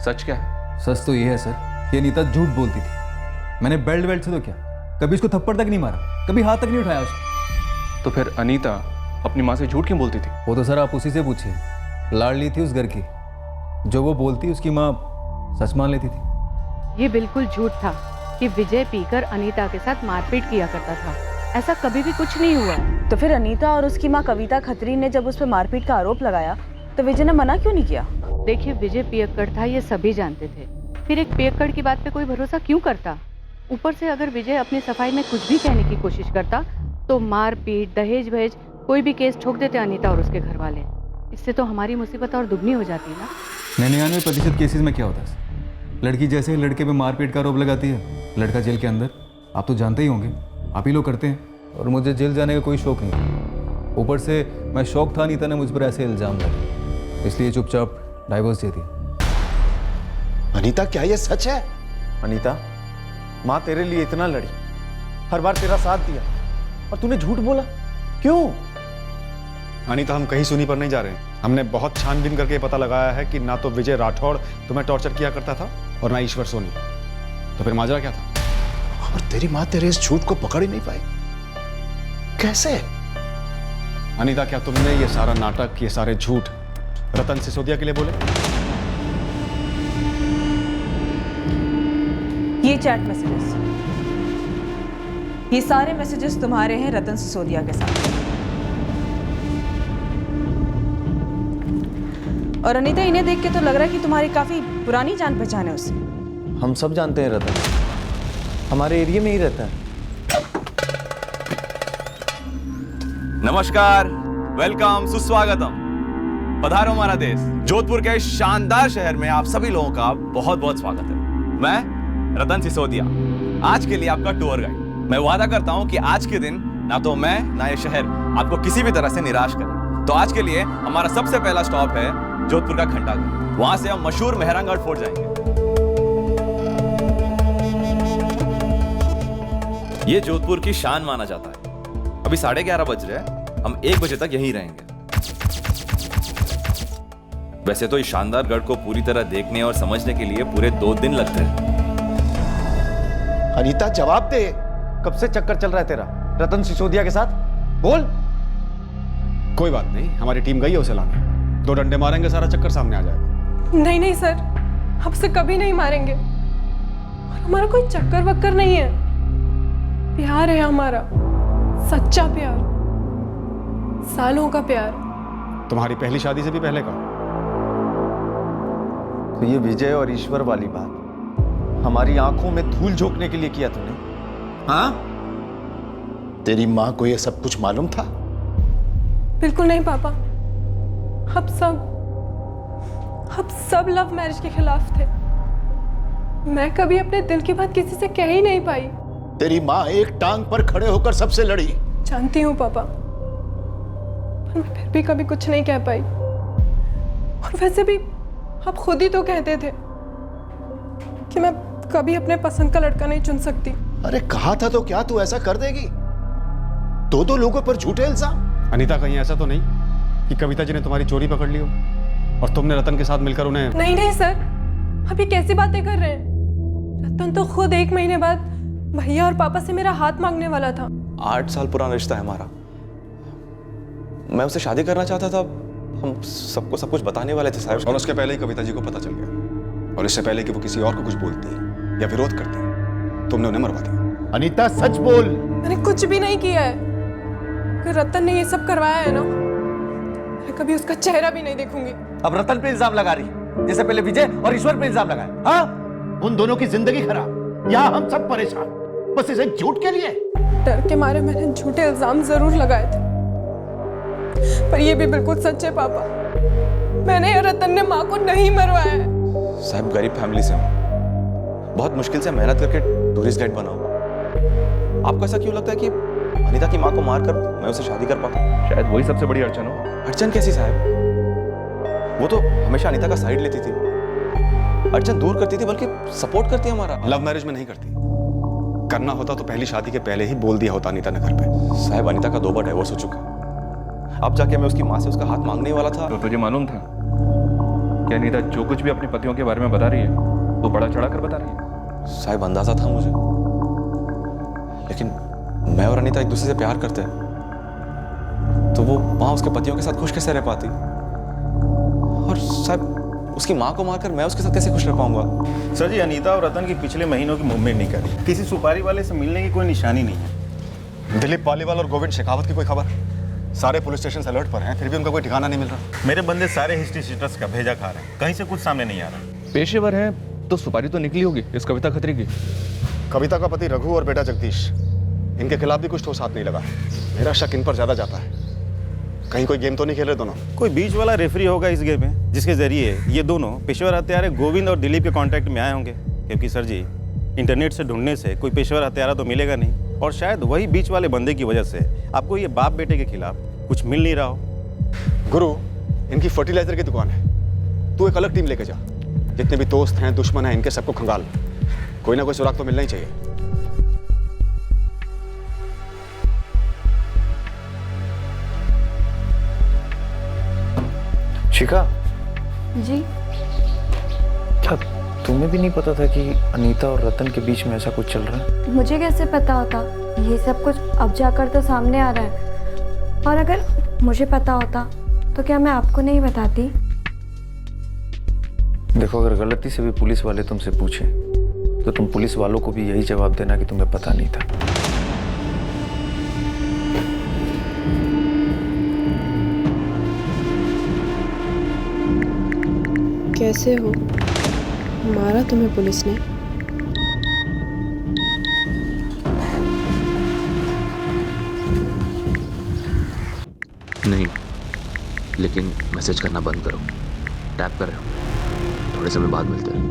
सच क्या है? सच तो ये है सर कि अनीता झूठ बोलती थी। मैंने बेल्ट से तो क्या, कभी इसको थप्पड़ तक नहीं मारा, कभी हाथ तक नहीं उठाया उसको। तो फिर अनीता अपनी माँ से झूठ क्यों बोलती थी? वो तो सर आप उसी से पूछिए। लाडली थी उस घर की, जो वो बोलती उसकी माँ सच मान लेती थी। ये बिल्कुल झूठ था कि विजय पीकर अनीता के साथ मारपीट किया करता था। ऐसा कभी भी कुछ नहीं हुआ। तो फिर अनीता और उसकी माँ कविता खत्री ने जब उस पर मारपीट का आरोप लगाया तो विजय ने मना क्यों नहीं किया? देखिए, विजय पियक्कड़ था ये सभी जानते थे, फिर एक पियक्कड़ की बात पे कोई भरोसा क्यों करता? ऊपर से अगर विजय अपनी सफाई में कुछ भी कहने की कोशिश करता तो मारपीट, दहेज वहेज कोई भी केस ठोक देते अनीता और उसके घर वाले। इससे तो हमारी मुसीबत और दुगनी हो जाती ना। 99% केसेस में क्या होता है, लड़की जैसे ही लड़के पे मारपीट का आरोप लगाती है, लड़का जेल के अंदर। आप तो जानते ही होंगे, आप ही लोग करते हैं। और मुझे जेल जाने का कोई शौक नहीं। ऊपर से मैं शौक था अनीता ने मुझ पर ऐसे इल्ज़ाम लगाए, इसलिए चुपचाप डाइवोर्स दे दिया। अनीता, क्या ये सच है? अनीता, माँ तेरे लिए इतना लड़ी, हर बार तेरा साथ दिया, और तूने झूठ बोला क्यों? अनीता, हम कहीं सुनी पर नहीं जा रहे हैं। हमने बहुत छानबीन करके पता लगाया है कि ना तो विजय राठौड़ तुम्हें टॉर्चर किया करता था और ना ईश्वर सोनी। तो फिर माजरा क्या था? और तेरी माँ तेरे इस झूठ को पकड़ ही नहीं पाई, कैसे? अनीता, क्या तुमने ये सारा नाटक, ये सारे झूठ रतन सिसोदिया के लिए बोले? ये चैट मैसेजेस, ये सारे मैसेजेस तुम्हारे हैं रतन सिसोदिया के साथ। और अनीता, इन्हें देख के तो लग रहा है कि तुम्हारी काफी पुरानी जान पहचान है उससे। हम सब जानते हैं रतन, हमारे एरिया में ही रहता है। नमस्कार, वेलकम, सुस्वागतम। पधारो हमारा देश। जोधपुर के शानदार शहर में आप सभी लोगों का बहुत बहुत स्वागत है। मैं रतन सिसोदिया, आज के लिए आपका टूर गाइड। मैं वादा करता हूं कि आज के दिन ना तो मैं ना ये शहर आपको किसी भी तरह से निराश करे। तो आज के लिए हमारा सबसे पहला स्टॉप है जोधपुर का घंटाघर। वहां से हम मशहूर मेहरानगढ़ फोर्ट जाएंगे। ये जोधपुर की शान माना जाता है। अभी 11:30 बज रहे हैं, हम 1 बजे तक यहीं रहेंगे। वैसे तो इस शानदार गढ़ को पूरी तरह देखने और समझने के लिए पूरे 2 दिन लगते हैं। अनीता, जवाब दे, कब से चक्कर चल रहा है तेरा रतन सिसोदिया के साथ? बोल। कोई बात नहीं, हमारी टीम गई है उसे लाने। 2 डंडे मारेंगे, सारा चक्कर सामने आ जाएगा। नहीं नहीं सर, आपसे कभी नहीं मारेंगे। और हमारा कोई चक्कर वक्कर नहीं है, प्यार है हमारा, सच्चा प्यार, सालों का प्यार। तुम्हारी पहली शादी से भी पहले का। तो ये विजय और ईश्वर वाली बात हमारी आंखों में धूल झोंकने के लिए किया तूने? हाँ? तेरी माँ को ये सब कुछ मालूम था? बिल्कुल नहीं पापा, हम सब लव मैरिज के खिलाफ थे। मैं कभी अपने दिल की बात किसी से कह ही नहीं पाई। तेरी माँ एक टांग पर खड़े होकर सबसे लड़ी। जानती हूँ पापा, पर मैं फिर भी कभी कुछ नहीं कह पाई। और वैसे भी आप खुद ही तो कहते थे कि मैं कभी अपने पसंद का लड़का नहीं चुन सकती। अरे कहा था तो क्या तू ऐसा कर देगी? दो लोगों पर झूठे इल्जाम। अनीता, कहीं ऐसा तो नहीं कि कविता जी ने तुम्हारी चोरी पकड़ ली हो और तुमने रतन के साथ मिलकर उन्हें? नहीं नहीं सर, आप ये कैसी बातें कर रहे हैं? रतन तो खुद 1 महीने बाद भैया और पापा से मेरा हाथ मांगने वाला था। 8 साल पुराना रिश्ता है हमारा। मैं उससे शादी करना चाहता था। हम सबको सब कुछ बताने वाले थे साहब। और उसके पहले ही कविता जी को पता चल गया, और इससे पहले कि वो किसी और को कुछ बोलती या विरोध करती, तुमने उन्हें मरवा दिया। अनीता सच बोल। मैंने कुछ भी नहीं किया है। अगर रतन ने ये सब करवाया है ना, मैं कभी उसका चेहरा भी नहीं देखूंगी। अब रतन पे इल्जाम लगा रही, जैसे पहले विजय और ईश्वर पे इल्जाम लगाया। हाँ, उन दोनों की जिंदगी खराब, यहाँ हम सब परेशान, बस इस एक झूठ के लिए। डर के मारे मैंने झूठे इल्जाम जरूर लगाए थे, पर ये भी बिल्कुल सच है पापा। मैंने या रतन ने माँ को नहीं मरवाया है। साहब गरीब फैमिली से हूँ, बहुत मुश्किल से मेहनत करके टूरिस्ट गाइड बना हूँ। आपको ऐसा क्यों लगता है कि अनीता की माँ को मारकर मैं उसे शादी कर पाता? शायद वही सबसे बड़ी अड़चन हो। अड़चन कैसी साहब? वो तो हमेशा अनीता का साइड लेती थी, अड़चन दूर करती थी, बल्कि सपोर्ट करती है हमारा। लव मैरिज में नहीं करती। करना होता तो पहली शादी के पहले ही बोल दिया होता अनीता ने घर पे। साहब अनीता का 2 बार डिवोर्स हो चुका है। अब जाके मैं उसकी माँ से उसका हाथ मांगने वाला था। तो तुझे मालूम था कि अनीता जो कुछ भी अपने पतियों के बारे में बता रही है वो बड़ा चढ़ा कर बता रही है? साहब अंदाजा था मुझे, लेकिन मैं और अनीता एक दूसरे से प्यार करते हैं, तो वो वहां उसके पतियों के साथ खुश कैसे रह पाती? और साहब उसकी माँ को मारकर मैं उसके साथ कैसे खुश रह पाऊंगा? सर जी, अनीता और रतन की पिछले महीनों की मूवमेंट नहीं करी। किसी सुपारी वाले से मिलने की कोई निशानी नहीं है। दिलीप पालीवाल और गोविंद शेखावत की कोई खबर? सारे पुलिस स्टेशन अलर्ट पर हैं, फिर भी उनका कोई ठिकाना नहीं मिल रहा। मेरे बंदे सारे हिस्ट्री शीटर्स का भेजा खा रहे हैं, कहीं से कुछ सामने नहीं आ रहा। पेशेवर हैं तो सुपारी तो निकली होगी इस कविता खत्री की। कविता का पति रघु और बेटा जगदीश, इनके खिलाफ भी कुछ ठोस हाथ नहीं लगा। मेरा शक इन पर ज्यादा जाता है। कहीं कोई गेम तो नहीं खेल रहे दोनों? कोई बीच वाला रेफरी होगा इस गेम में, जिसके जरिए ये दोनों पेशेवर हत्यारे गोविंद और दिलीप के कांटेक्ट में आए होंगे। क्योंकि सर जी, इंटरनेट से ढूंढने से कोई पेशेवर हत्यारा तो मिलेगा नहीं, और शायद वही बीच वाले बंदे की वजह से आपको ये बाप बेटे के खिलाफ कुछ मिल नहीं रहा हो। गुरु, इनकी फर्टिलाइजर की दुकान है, तू एक अलग टीम लेके जा। जितने भी दोस्त हैं, दुश्मन हैं, इनके सबको खंगाल। कोई ना कोई सुराग तो मिलना ही चाहिए। शिखा जी? क्या तुम्हें भी नहीं पता था कि अनीता और रतन के बीच में ऐसा कुछ चल रहा है? मुझे कैसे पता होता? ये सब कुछ अब जाकर तो सामने आ रहा है। और अगर मुझे पता होता तो क्या मैं आपको नहीं बताती? देखो, अगर गलती से भी पुलिस वाले तुमसे पूछें तो तुम पुलिस वालों को भी यही जवाब देना कि तुम्हें पता नहीं था। कैसे हो? मारा तुम्हें पुलिस ने? नहीं, लेकिन मैसेज करना बंद करो। टैप कर रहे हो, थोड़े समय बाद मिलते हैं।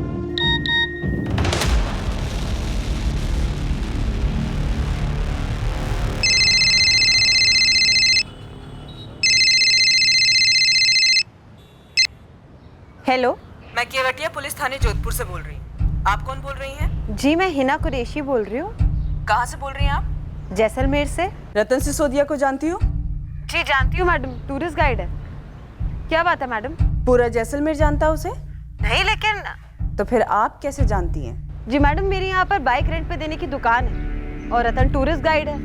हेलो, मैं केवटिया पुलिस थाने जोधपुर से बोल रही हूँ। आप कौन बोल रही हैं? जी मैं हिना कुरैशी बोल रही हूँ। कहाँ से बोल रही हैं आप? जैसलमेर से। रतन सिसोदिया को जानती हो? जी जानती हूँ मैडम, टूरिस्ट गाइड है। क्या बात है मैडम? पूरा जैसलमेर जानता है उसे? नहीं, लेकिन तो फिर आप कैसे जानती हैं? जी मैडम, मेरी यहाँ पर बाइक रेंट पे देने की दुकान है और रतन टूरिस्ट गाइड है,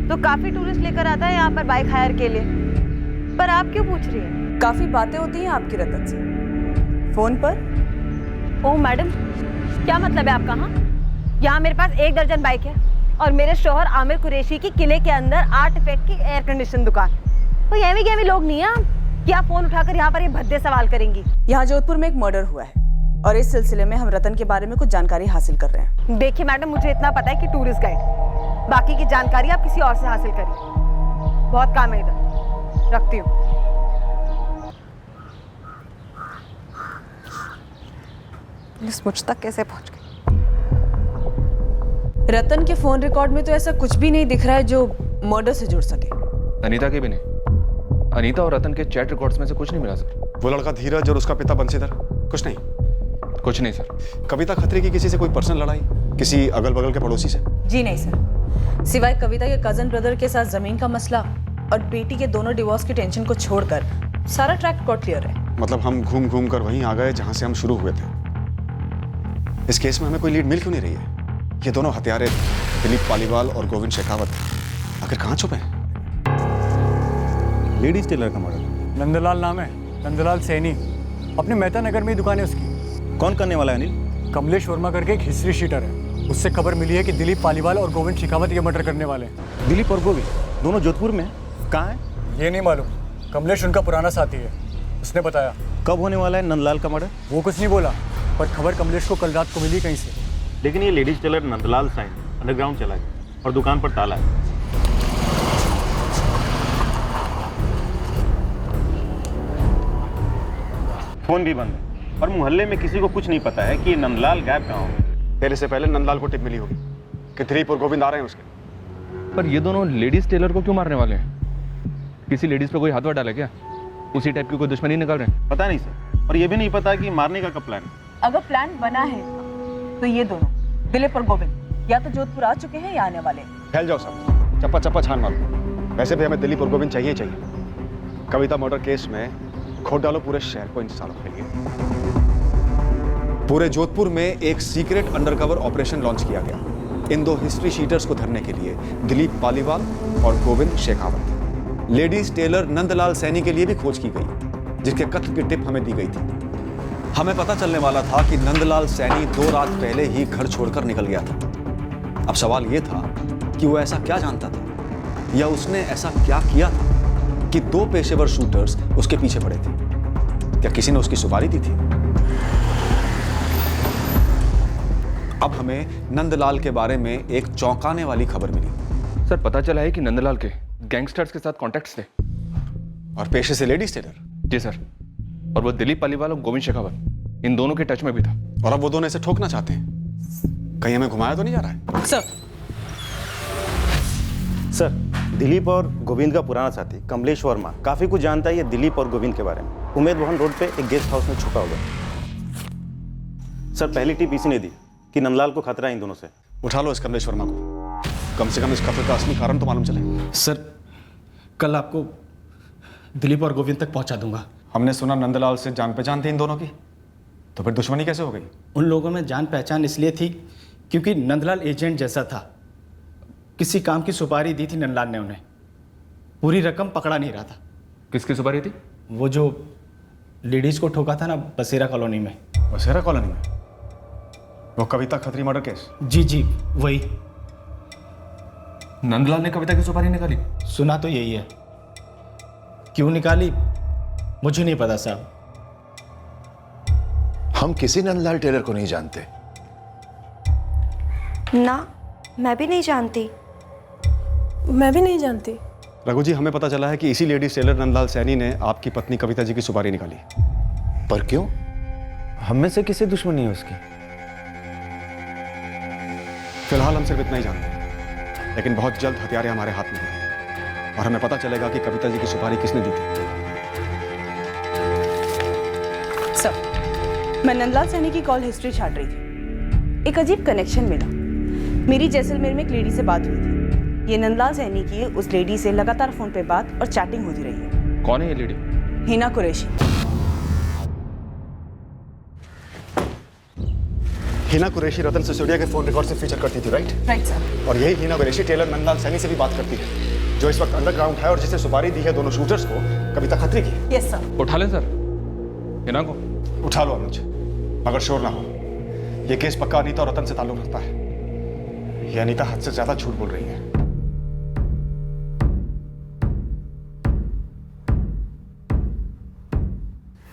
तो काफी टूरिस्ट लेकर आता है यहाँ पर बाइक हायर के लिए। पर आप क्यों पूछ रही हैं? काफी बातें होती हैं आपकी रतन से फोन पर। ओह मैडम, क्या मतलब है आपका? हाँ, यहाँ मेरे पास 1 दर्जन बाइक है और मेरे शौहर आमिर कुरैशी की किले के अंदर आर्टिफैक्ट की एयर कंडीशन दुकान। कोई एवी गेवी लोग नहीं है कि आप फोन उठाकर यहाँ पर ये भद्दे सवाल करेंगी। यहाँ जोधपुर में एक मर्डर हुआ है और इस सिलसिले में हम रतन के बारे में कुछ जानकारी हासिल कर रहे हैं। देखिए मैडम, मुझे इतना पता है कि टूरिस्ट गाइड, बाकी की जानकारी आप किसी और से हासिल करिए। बहुत काम है इधर, रखती हूँ। पुलिस मुझ तक कैसे पहुँच गई? रतन के फोन रिकॉर्ड में तो ऐसा कुछ भी नहीं दिख रहा है जो मर्डर से जुड़ सके। अनीता के भी नहीं। अनीता और रतन के चैट रिकॉर्ड्स में से कुछ नहीं मिला सर। वो लड़का धीरज और उसका पिता बंसीधर, कुछ नहीं? कुछ नहीं सर। कविता खत्री की किसी से कोई पर्सनल लड़ाई, किसी अगल बगल के पड़ोसी से? जी नहीं सर, सिवाय कविता के कजन ब्रदर के साथ जमीन का मसला और बेटी के दोनों डिवोर्स की टेंशन को छोड़कर सारा ट्रैक रिकॉर्ड क्लियर है। मतलब हम घूम घूम कर वहीं आ गए जहां से हम शुरू हुए थे। इस केस में हमें कोई लीड मिल क्यों नहीं रही है? ये दोनों हत्यारे दिलीप पालीवाल और गोविंद शेखावत आखिर कहाँ छुपे हैं? लेडीज टेलर का मॉडल नंदलाल नाम है, नंदलाल सैनी। अपने मेहता नगर में ही दुकान है उसकी। कौन करने वाला है अनिल? कमलेश वर्मा करके एक हिस्ट्री शीटर है। उससे खबर मिली है कि दिलीप पालीवाल और गोविंद शेखावत ये मर्डर करने वाले हैं। दिलीप और गोविंद दोनों जोधपुर में? कहाँ है ये नहीं मालूम। कमलेश उनका पुराना साथी है, उसने बताया। कब होने वाला है नंदलाल का मर्डर? वो कुछ नहीं बोला, पर खबर कमलेश को कल रात को मिली कहीं से। लेकिन ये लेडीज टेलर नंदलाल साइन अंडरग्राउंड चला गया और दुकान पर ताला है। फोन भी बंद है और मोहल्ले में किसी को कुछ नहीं पता है कि नंदलाल गायब कहाँ हो। फिर इससे पहले नंदलाल को टिप मिली होगी कि दिलीप और गोविंद आ रहे हैं उसके। पर ये दोनों लेडीज टेलर को क्यों मारने वाले हैं? किसी लेडीज पे कोई हाथ डाला क्या? उसी टाइप की कोई दुश्मनी निकाल रहे हैं? पता नहीं सर, और ये भी नहीं पता कि मारने का कब प्लान है। अगर प्लान बना है तो ये दोनों दिलीप और गोविंद या तो जोधपुर आ चुके हैं या आने वाले हैं। फैल जाओ सब, चप्पा चप्पा छान मारो। वैसे भी हमें दिलीप और गोविंद चाहिए चाहिए। कविता मर्डर केस में खोद डालो पूरे शहर को इन सालों के लिए। पूरे जोधपुर में एक सीक्रेट अंडरकवर ऑपरेशन लॉन्च किया गया इन दो हिस्ट्री शीटर्स को धरने के लिए, दिलीप पालीवाल और गोविंद शेखावत। लेडीज टेलर नंदलाल सैनी के लिए भी खोज की गई, जिसके कत्ल की टिप हमें दी गई थी। हमें पता चलने वाला था कि नंदलाल सैनी 2 रात पहले ही घर छोड़कर निकल गया था। अब सवाल यह था कि वो ऐसा क्या जानता था या उसने ऐसा क्या किया था कि 2 पेशेवर शूटर्स उसके पीछे पड़े थे। क्या किसी ने उसकी सुपारी दी थी? अब हमें नंदलाल के बारे में एक चौंकाने वाली खबर मिली। सर पता चला है कि नंदलाल के गैंगस्टर्स के साथ कॉन्टैक्ट्स थे और पेशे से लेडीज टेलर। जी सर, और वो दिलीप पालीवाल और गोविंद शेखावत इन दोनों के टच में भी था। और अब वो दोनों इसे ठोकना चाहते हैं। कहीं हमें घुमाया तो नहीं जा रहा है? सर दिलीप और गोविंद का पुराना साथी कमलेश वर्मा काफी कुछ जानता है ये दिलीप और गोविंद के बारे में। उमेद भवन रोड पे एक गेस्ट हाउस में छुपा हुआ। सर पहली टिप इसी ने दी कि नंदलाल को खतरा है इन दोनों से। उठा लो इस कमलेश वर्मा को, कम से कम इस खतरे का असली कारण तो मालूम चले। सर कल आपको दिलीप और गोविंद तक पहुंचा दूंगा। हमने सुना नंदलाल से जान पहचान थी इन दोनों की, तो फिर दुश्मनी कैसे हो गई? उन लोगों में जान पहचान इसलिए थी क्योंकि नंदलाल एजेंट जैसा था। किसी काम की सुपारी दी थी नंदलाल ने उन्हें, पूरी रकम पकड़ा नहीं रहा था। किसकी सुपारी थी? वो जो लेडीज को ठोका था ना बसेरा कॉलोनी में। बसेरा कॉलोनी में? वो कविता खत्री मर्डर केस? जी जी वही। नंदलाल ने कविता की सुपारी निकाली? सुना तो यही है, क्यों निकाली मुझे नहीं पता साहब। हम किसी नंदलाल टेलर को नहीं जानते। ना, मैं भी नहीं जानती। मैं भी नहीं जानती। रघु जी, हमें पता चला है कि इसी लेडीज टेलर नंदलाल सैनी ने आपकी पत्नी कविता जी की सुपारी निकाली। पर क्यों? हम में से किसी दुश्मनी है उसकी? फिलहाल हम सिर्फ इतना ही जानते हैं, लेकिन बहुत जल्द हथियारे हमारे हाथ में होंगे और हमें पता चलेगा कि कविता जी की सुपारी किसने दी थी। सर, मैं नंदलाल सैनी की कॉल हिस्ट्री छाट रही थी। एक अजीब कनेक्शन मिला। मेरी जैसलमेर में एक लेडी से बात हुई थी। ये नंदलाल सैनी की उस लेडी से लगातार फोन पे बात और चैटिंग होती रही है। कौन है ये लेडी? हिना कुरैशी। हिना कुरैशी रतन सिसोदिया के फोन रिकॉर्ड से फीचर करती थी, राइट? Right sir. और यही हिना कुरैशी टेलर नंदलाल सैनी से भी बात करती है, जो इस वक्त अंडरग्राउंड है और जिसे सुपारी दी है दोनों शूटर्स को, कविता खत्री की। Yes sir. उठा लें सर हिना को। उठा लो अनुज, मगर शोर ना हो। ये केस पक्का अनीता और रतन से ताल्लुक रखता है। ये अनीता हद से ज्यादा झूठ बोल रही है।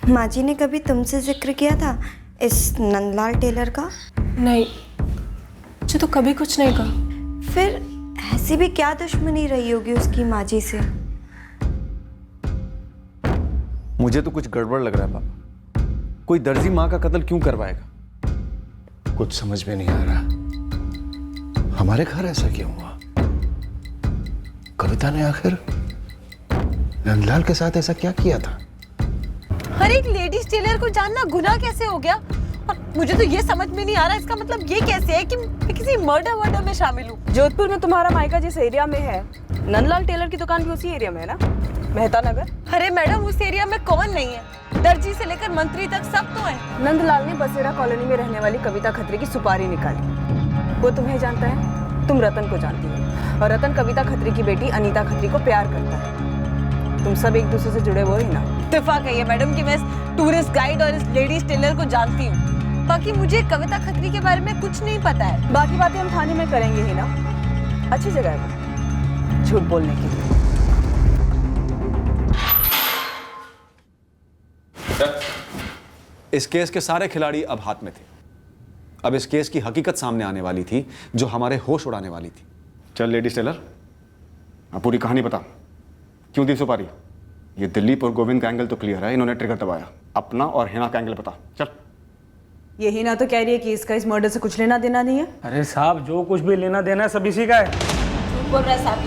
माँ जी ने कभी तुमसे जिक्र किया था इस नंदलाल टेलर का? नहीं, मुझे तो कभी कुछ नहीं कहा। फिर ऐसी भी क्या दुश्मनी रही होगी उसकी माँ जी से? मुझे तो कुछ गड़बड़ लग रहा है पापा। कोई दर्जी माँ का कत्ल क्यों करवाएगा? कुछ समझ में नहीं आ रहा। हमारे घर ऐसा क्यों हुआ? कविता ने आखिर नंदलाल के साथ ऐसा क्या किया था? हर एक लेडीज टेलर को जानना गुनाह कैसे हो गया? और मुझे तो ये समझ में नहीं आ रहा, इसका मतलब ये कैसे है कि मैं किसी मर्डर में शामिल हूँ? जोधपुर में तुम्हारा मायका जिस एरिया में है, नंदलाल टेलर की दुकान भी उसी एरिया में है ना, मेहता नगर? अरे मैडम, उस एरिया में कौन नहीं है? दर्जी से लेकर मंत्री तक सब तो है। नंदलाल ने बसेरा कॉलोनी में रहने वाली कविता खत्री की सुपारी निकाली। वो तुम्हें जानता है, तुम रतन को जानती हो, और रतन कविता खत्री की बेटी अनीता खत्री को प्यार करता है। तुम सब एक दूसरे से जुड़े हुए ही ना? इत्तेफाक है ये मैडम कि मैं इस टूरिस्ट गाइड और इस लेडीज टेलर को जानती हूँ। बाकी मुझे कविता खत्री के बारे में कुछ नहीं पता है। बाकी बातें हम थाने में करेंगे ही ना। अच्छी जगह है झूठ बोलने के लिए। इस केस के सारे खिलाड़ी अब हाथ में थे। अब इस केस की हकीकत सामने आने वाली थी, जो हमारे होश उड़ाने वाली थी। चल लेडीज टेलर, अब पूरी कहानी बता, क्यों दी सुपारी? ये दिलीप और गोविंद का एंगल तो क्लियर है, इन्होंने ट्रिगर दबाया। अपना और हिना का एंगल बता। चल। ये हिना तो कह रही है कि इसका इस मर्डर से कुछ लेना देना नहीं है। अरे साहब, जो कुछ भी लेना देना है सब इसी का है। झूठ बोल रहा है साहब,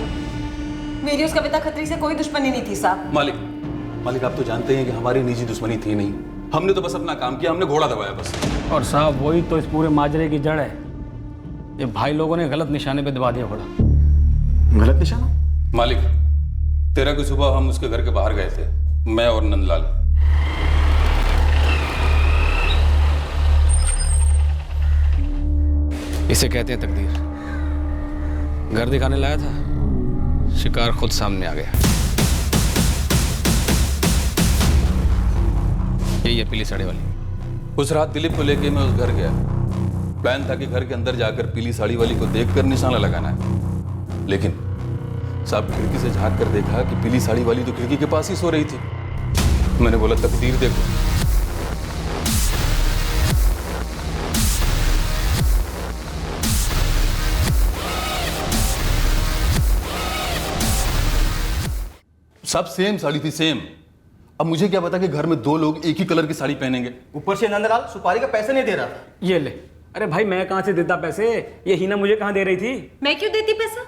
मेरी उस कविता खत्री से कोई दुश्मनी नहीं थी साहब। मालिक आप तो जानते हैं कि हमारी निजी दुश्मनी थी नहीं, हमने तो बस अपना काम किया, हमने घोड़ा दबाया बस। और साहब वही तो इस पूरे माजरे की जड़ है। ये भाई लोगों ने गलत निशाने पे दबा दिया घोड़ा। गलत निशाना? मालिक, 13 की सुबह हम उसके घर के बाहर गए थे, मैं और नंदलाल। इसे कहते हैं तकदीर। घर दिखाने लाया था, शिकार खुद सामने आ गया। यही है पीली साड़ी वाली। उस रात दिलीप को लेके मैं उस घर गया। प्लान था कि घर के अंदर जाकर पीली साड़ी वाली को देखकर निशाना लगाना है, लेकिन साहब खिड़की से झांक कर देखा कि पीली साड़ी वाली तो खिड़की के पास ही सो रही थी। मैंने बोला तकदीर देखो। सब सेम साड़ी थी, सेम। अब मुझे क्या पता कि घर में 2 लोग एक ही कलर की साड़ी पहनेंगे। ऊपर से नंदलाल सुपारी का पैसे नहीं दे रहा था। ये ले। अरे भाई मैं कहाँ से देता पैसे? ये हिना मुझे कहाँ दे रही थी? मैं क्यों देती पैसा?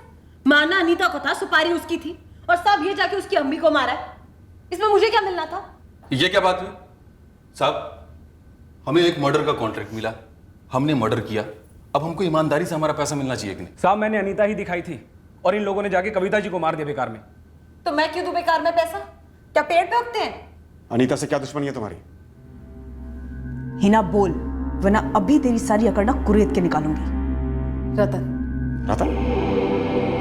माना अनीता को था, सुपारी उसकी थी, और साहब ये जाके उसकी अम्मी को मारा है। इसमें मुझे क्या मिलना था? ये क्या बात हुई साहब? हमें एक मर्डर का कॉन्ट्रैक्ट मिला, हमने मर्डर किया, अब हमको ईमानदारी से हमारा पैसा मिलना चाहिए कि नहीं? साहब मैंने अनीता ही दिखाई थी और इन लोगों ने जाके कविता जी को मार दिया बेकार में। तो मैं क्यों दूं बेकार में पैसा? क्या पेड़ पे उगते हैं? अनीता से क्या दुश्मनी है तुम्हारी? हिना बोल, वरना अभी तेरी सारी अकड़ ना कुरेद के निकालूंगी। रतन। रतन?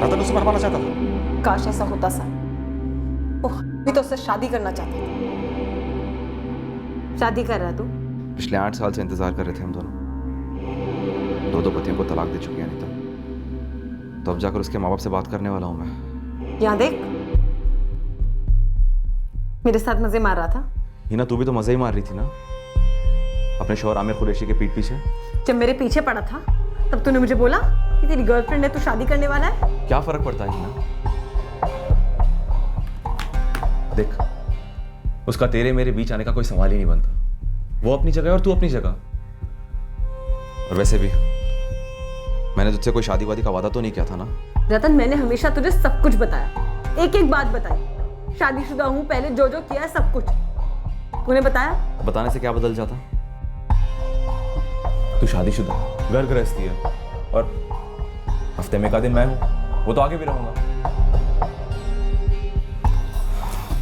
रतन उसे मरवाना चाहता था? काश ऐसा होता सा। ओह, मैं तो उससे शादी करना चाहती थी। शादी कर रहा तू? पिछले 8 साल से इंतजार कर रहे थे हम दोनों। 2 पतियों को तलाक दे चुकी है अनीता, तो अब जाकर उसके माँ बाप से बात करने वाला हूँ मैं। यहाँ देख, मेरे साथ मजे मार रहा था। हिना तू भी तो मजे ही मार रही थी ना अपने शौहर आमिर कुरैशी के पीठ पीछे। जब मेरे पीछे पड़ा था तब तूने मुझे बोला कि तेरी गर्लफ्रेंड है, तू शादी करने वाला है। क्या फर्क पड़ता है हिना? देख, उसका तेरे मेरे बीच आने का कोई सवाल ही नहीं बनता। वो अपनी जगह और तू अपनी जगह। और वैसे भी मैंने तुझसे कोई शादी वादी का वादा तो नहीं किया था ना? रतन, मैंने हमेशा तुझे सब कुछ बताया, एक एक बात बताई। शादीशुदा हूँ, पहले जो जो किया है सब कुछ तूने बताया। बताने से क्या बदल जाता? तू शादीशुदा, घर गृहस्थी है, और हफ्ते में का दिन मैं हूं, वो तो आगे भी रहूंगा।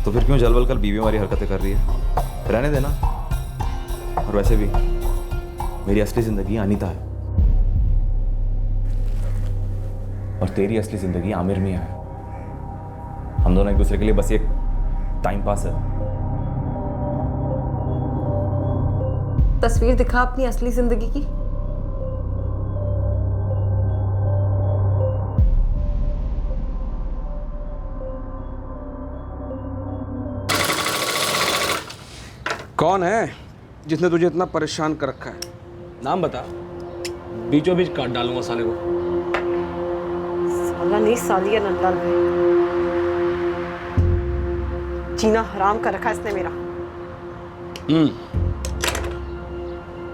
तो फिर क्यों जलवल कर बीवी वाली हरकतें कर रही है? रहने देना। और वैसे भी मेरी असली जिंदगी अनीता है, और तेरी असली जिंदगी आमिर मियां है। हम दोनों एक दूसरे के लिए बस एक टाइम पास है। तस्वीर दिखा अपनी असली जिंदगी की। कौन है जिसने तुझे इतना परेशान कर रखा है? नाम बता, बीचों बीच काट डालूंगा साले को। साला नहीं, साली है नंदलाल भाई। जीना हराम कर रखा इसने मेरा।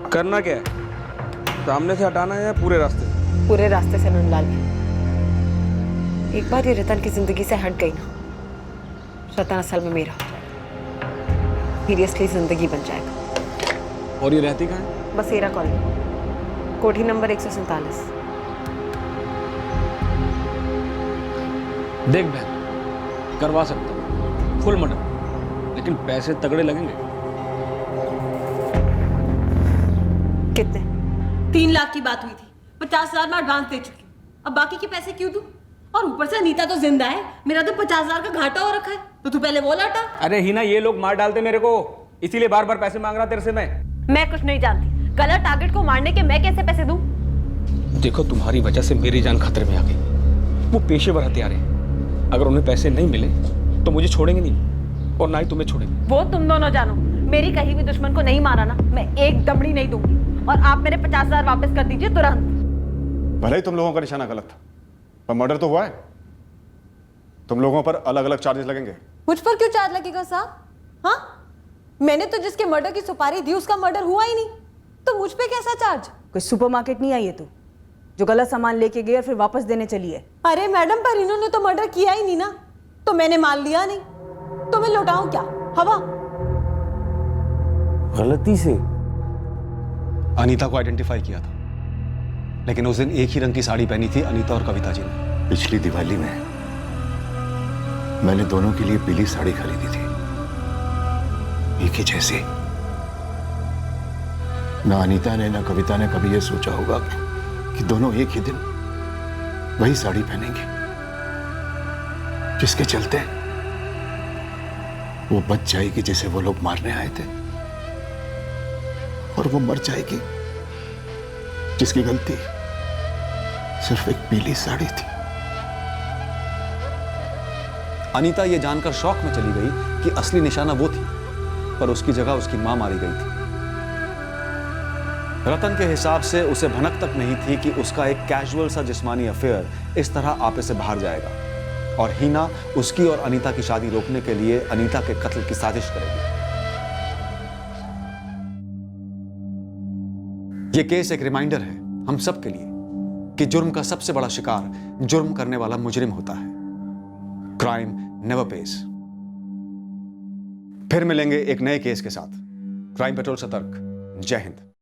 करना क्या है? सामने से हटाना है या पूरे रास्ते? पूरे रास्ते से नंदलाल में। एक बार ये रतन की जिंदगी से हट गई ना, रतन असल में मेरा सीरियसली जिंदगी बन जाएगा। और ये रहती कहाँ है? बसेरा कॉलोनी, कोठी नंबर 147। देख बहन, करवा सकता हूँ फुल मर्डर, लेकिन पैसे तगड़े लगेंगे। कितने? 3 लाख की बात हुई थी, 50,000 में एडवांस दे चुकी हूँ। अब बाकी के पैसे क्यों दूं? और ऊपर से अनीता तो जिंदा है, मेरा तो 50,000 का घाटा हो रखा है, तो तू पहले वो लौटा। अरे हिना, ये लोग मार डालते मेरे को, इसीलिए बार बार पैसे मांग रहा तेरे से मैं कुछ नहीं जानती, गलत टारगेट को मारने के मैं कैसे पैसे दूं? देखो, तुम्हारी वजह से मेरी जान खतरे में आ गई। वो पेशेवर हत्यारे हैं, अगर उन्हें पैसे नहीं मिले तो मुझे छोड़ेंगे नहीं, और ना ही तुम्हें छोड़ेंगे। वो तुम दोनों जानो, मेरी कहीं भी दुश्मन को नहीं मारा ना, मैं एक दमड़ी नहीं दूंगी। और आप मेरे 50,000 वापस कर दीजिए तुरंत। भले ही तुम लोगों का निशाना गलत था, पर मर्डर तो हुआ है। तुम लोगों पर अलग अलग चार्जेस लगेंगे। मुझ पर क्यों चार्ज लगेगा साहब? हाँ, मैंने तो जिसके मर्डर की सुपारी दी उसका मर्डर हुआ ही नहीं, तो मुझ पे कैसा चार्ज? कोई सुपरमार्केट नहीं आई है तू, जो गलत सामान लेके गई और फिर वापस देने चली है। अरे मैडम, पर इन्होंने तो मर्डर किया ही नहीं ना, तो मैंने माल लिया नहीं, तो मैं लौटाऊं क्या? हवा। गलती से अनीता को आइडेंटिफाई किया था, लेकिन उस दिन एक ही रंग की साड़ी पहनी थी अनीता और कविता जी ने। पिछली दिवाली में मैंने दोनों के लिए पीली साड़ी खरीदी थी, एक ही जैसी। ना अनीता ने ना कविता ने कभी यह सोचा होगा कि दोनों एक ही दिन वही साड़ी पहनेंगे, जिसके चलते वो बच जाएगी जिसे वो लोग मारने आए थे, और वो मर जाएगी जिसकी गलती सिर्फ एक पीली साड़ी थी। अनीता ये जानकर शॉक में चली गई कि असली निशाना वो थी, पर उसकी जगह उसकी मां मारी गई थी। रतन के हिसाब से उसे भनक तक नहीं थी कि उसका एक कैजुअल सा जिस्मानी अफेयर इस तरह आपे से बाहर जाएगा, और हीना उसकी और अनीता की शादी रोकने के लिए अनीता के कत्ल की साजिश करेगी। यह केस एक रिमाइंडर है हम सब के लिए कि जुर्म का सबसे बड़ा शिकार जुर्म करने वाला मुजरिम होता है। Crime never page. फिर मिलेंगे एक नए केस के साथ। क्राइम पेट्रोल सतर्क। जय हिंद।